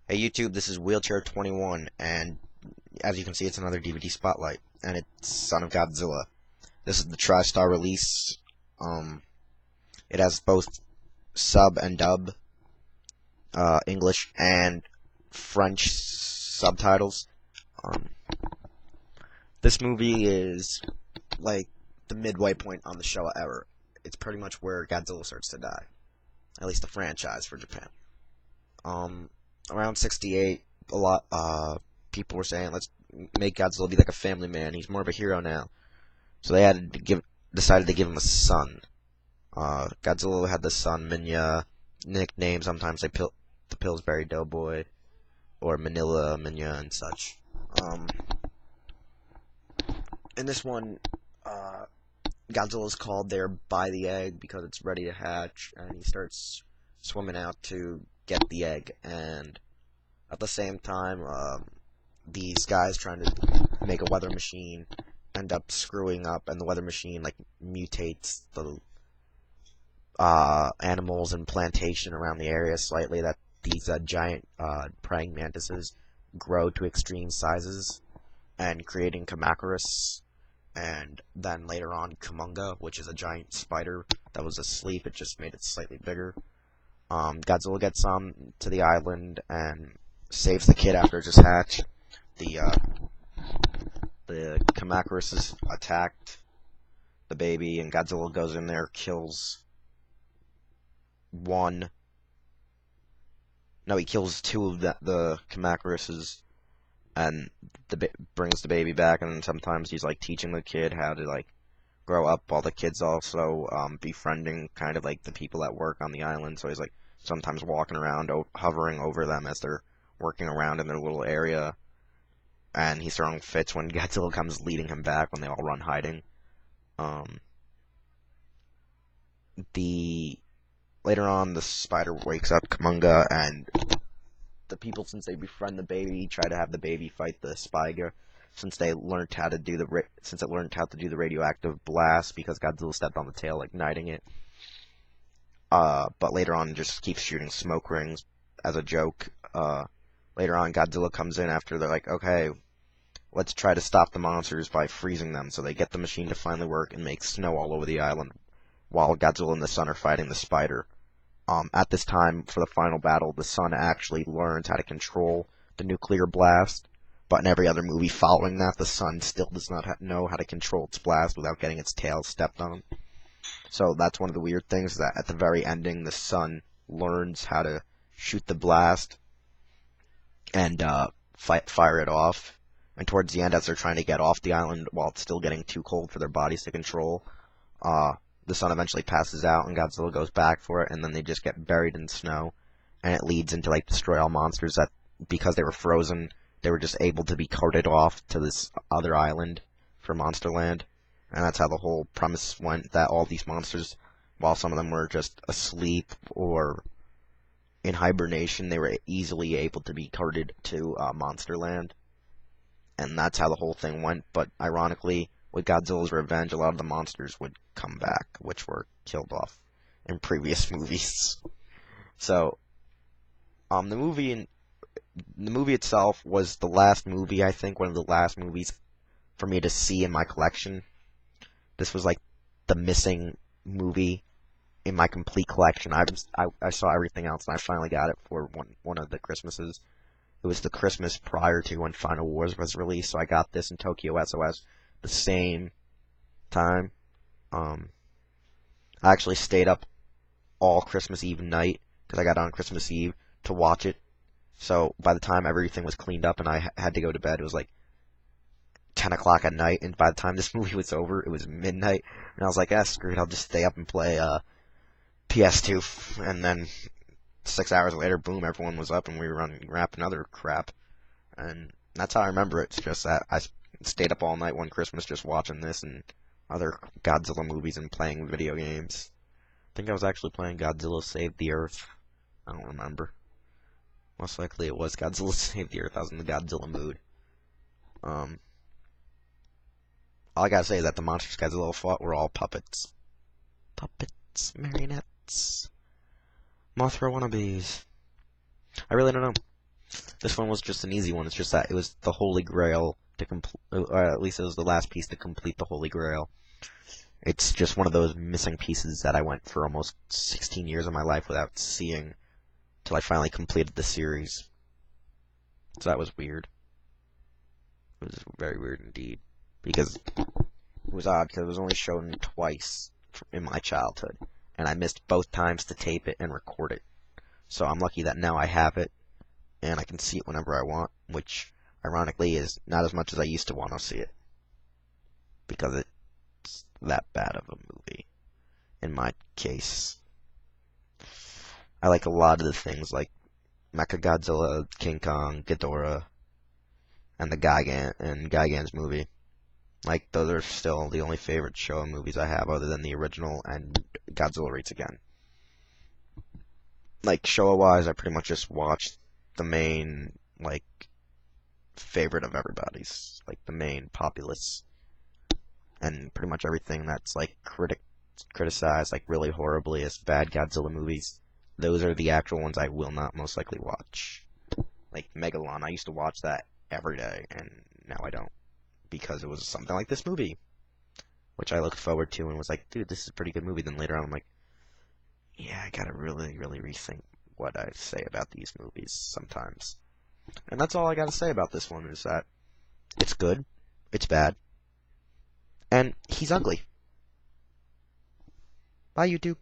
Hey YouTube, this is Wheelchair 21, and as you can see, it's another DVD spotlight, and it's Son of Godzilla. This is the TriStar release. It has both sub and dub, English and French subtitles. Um, this movie is like the midway point on the Showa era. It's pretty much where Godzilla starts to die, at least the franchise for Japan. Around 68, a lot, people were saying, let's make Godzilla be like a family man. He's more of a hero now. So they decided to give him a son. Godzilla had the son, Minya, nickname. Sometimes the Pillsbury Doughboy, or Minilla, Minya, and such. In this one, Godzilla's called there by the egg because it's ready to hatch, and he starts swimming out to get the egg, and at the same time, these guys trying to make a weather machine end up screwing up, and the weather machine like mutates the animals and plantation around the area slightly, that these giant praying mantises grow to extreme sizes, and creating Kamakiras, and then later on Kumonga, which is a giant spider that was asleep. It just made it slightly bigger. Godzilla gets on to the island and saves the kid after it just hatched. The Kamakiras is attacked the baby, and Godzilla goes in there, kills one. No, he kills two of the Kamakirases, and brings the baby back. And then sometimes he's like teaching the kid how to like grow up, while the kid's also befriending kind of like the people that work on the island. So he's like sometimes walking around, hovering over them as they're working around in their little area. And he's throwing fits when Godzilla comes leading him back when they all run hiding. Later on, the spider wakes up Kumonga, and the people, since they befriend the baby, try to have the baby fight the spider, since it learned how to do the radioactive blast because Godzilla stepped on the tail, igniting it. But later on, just keeps shooting smoke rings as a joke. Later on, Godzilla comes in after they're like, okay, let's try to stop the monsters by freezing them. So they get the machine to finally work and make snow all over the island, while Godzilla and the sun are fighting the spider. At this time, for the final battle, the sun actually learns how to control the nuclear blast. But in every other movie following that, the sun still does not know how to control its blast without getting its tail stepped on. So that's one of the weird things, that at the very ending, the sun learns how to shoot the blast and fire it off. And towards the end, as they're trying to get off the island while it's still getting too cold for their bodies to control, the sun eventually passes out and Godzilla goes back for it, and then they just get buried in snow, and it leads into like Destroy All Monsters, that because they were frozen, they were just able to be carted off to this other island for Monsterland. And that's how the whole premise went, that all these monsters, while some of them were just asleep or in hibernation, they were easily able to be carted to Monsterland. And that's how the whole thing went. But ironically, with Godzilla's revenge, a lot of the monsters would come back, which were killed off in previous movies. So, the movie itself was the last movie, I think, one of the last movies for me to see in my collection. This was like the missing movie in my complete collection. I saw everything else, and I finally got it for one of the Christmases. It was the Christmas prior to when Final Wars was released, so I got this in Tokyo SOS the same time. I actually stayed up all Christmas Eve night, because I got on Christmas Eve, to watch it. So by the time everything was cleaned up and I had to go to bed, it was like 10 o'clock at night, and by the time this movie was over, it was midnight, and I was like, screw it, I'll just stay up and play PS2, and then 6 hours later, boom, everyone was up, and we were wrapping other crap, and that's how I remember it. It's just that I stayed up all night one Christmas just watching this and other Godzilla movies and playing video games. I think I was actually playing Godzilla Save the Earth. I don't remember. Most likely it was Godzilla Save the Earth. I was in the Godzilla mood. All I gotta say is that the monsters Godzilla fought were all puppets. Puppets, marionettes, Mothra wannabes. I really don't know. This one was just an easy one. It's just that it was the Holy Grail to complete, or at least it was the last piece to complete the Holy Grail. It's just one of those missing pieces that I went for almost 16 years of my life without seeing till I finally completed the series. So that was weird. It was very weird indeed. Because it was odd, because it was only shown twice in my childhood. And I missed both times to tape it and record it. So I'm lucky that now I have it, and I can see it whenever I want, which, ironically, is not as much as I used to want to see it. Because it's that bad of a movie, in my case. I like a lot of the things, like Mechagodzilla, King Kong, Ghidorah, and the Gigan's movie. Like, those are still the only favorite Showa movies I have, other than the original and Godzilla Rates Again. Like, Showa-wise, I pretty much just watched the main, like, favorite of everybody's. Like, the main populace. And pretty much everything that's, like, criticized, like, really horribly as bad Godzilla movies. Those are the actual ones I will not most likely watch. Like, Megalon, I used to watch that every day, and now I don't. Because it was something like this movie. Which I looked forward to and was like, dude, this is a pretty good movie. Then later on, I'm like, yeah, I gotta really, really rethink what I say about these movies sometimes. And that's all I gotta say about this one, is that it's good, it's bad, and he's ugly. Bye, YouTube.